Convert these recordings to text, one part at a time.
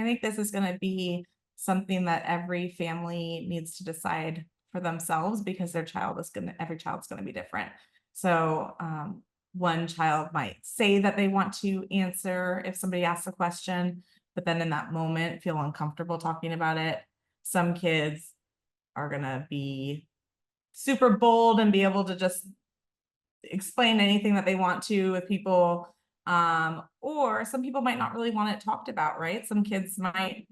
I think this is going to be something that every family needs to decide for themselves, because every child's going to be different. So one child might say that they want to answer if somebody asks a question, but then in that moment feel uncomfortable talking about it. Some kids are going to be super bold and be able to just explain anything that they want to with people. Or some people might not really want it talked about, right? Some kids might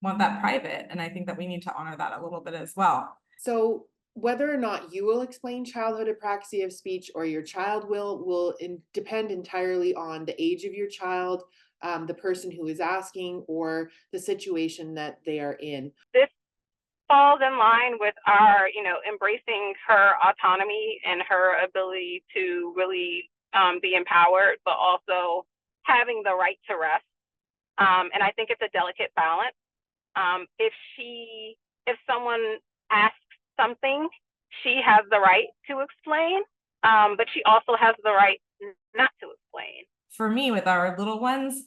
want that private. And I think that we need to honor that a little bit as well. So whether or not you will explain childhood apraxia of speech or your child will depend entirely on the age of your child, the person who is asking, or the situation that they are in. This falls in line with our, embracing her autonomy and her ability to really be empowered, but also having the right to rest. And I think it's a delicate balance. If someone asks something, she has the right to explain, but she also has the right not to explain. For me, with our little ones,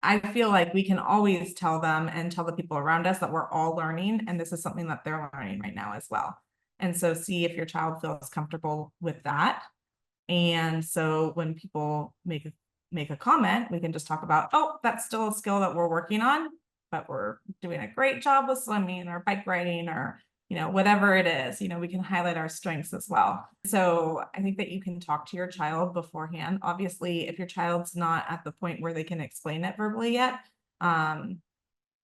I feel like we can always tell them and tell the people around us that we're all learning, and this is something that they're learning right now as well. And so see if your child feels comfortable with that. And so when people make a comment, we can just talk about, oh, that's still a skill that we're working on, but we're doing a great job with swimming or bike riding, or whatever it is, we can highlight our strengths as well. So I think that you can talk to your child beforehand. Obviously, if your child's not at the point where they can explain it verbally yet,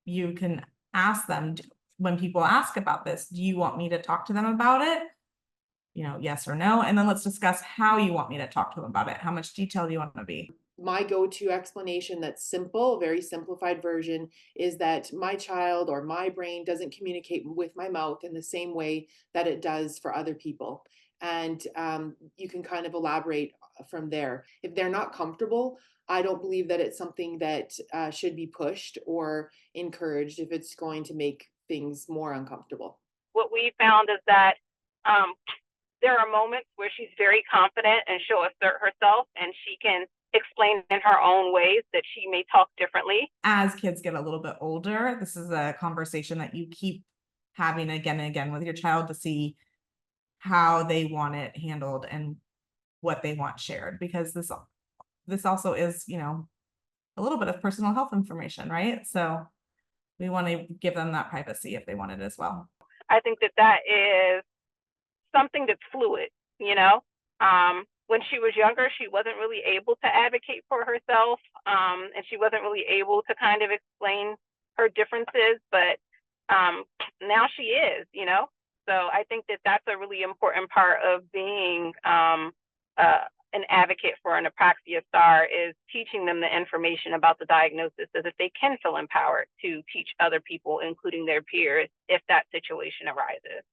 you can ask them, when people ask about this, do you want me to talk to them about it? Yes or no. And then let's discuss how you want me to talk to them about it. How much detail do you want to be? My go-to explanation that's simple, a very simplified version, is that my child or my brain doesn't communicate with my mouth in the same way that it does for other people. And you can kind of elaborate from there. If they're not comfortable, I don't believe that it's something that should be pushed or encouraged if it's going to make things more uncomfortable. What we found is that there are moments where she's very confident and she'll assert herself and she can explain in her own ways that she may talk differently. As kids get a little bit older, this is a conversation that you keep having again and again with your child to see how they want it handled and what they want shared, because this also is, a little bit of personal health information, right? So we want to give them that privacy if they want it as well. I think that is something that's fluid, when she was younger, she wasn't really able to advocate for herself, and she wasn't really able to kind of explain her differences, but now she is, So I think that that's a really important part of being an advocate for an apraxia star, is teaching them the information about the diagnosis so that they can feel empowered to teach other people, including their peers, if that situation arises.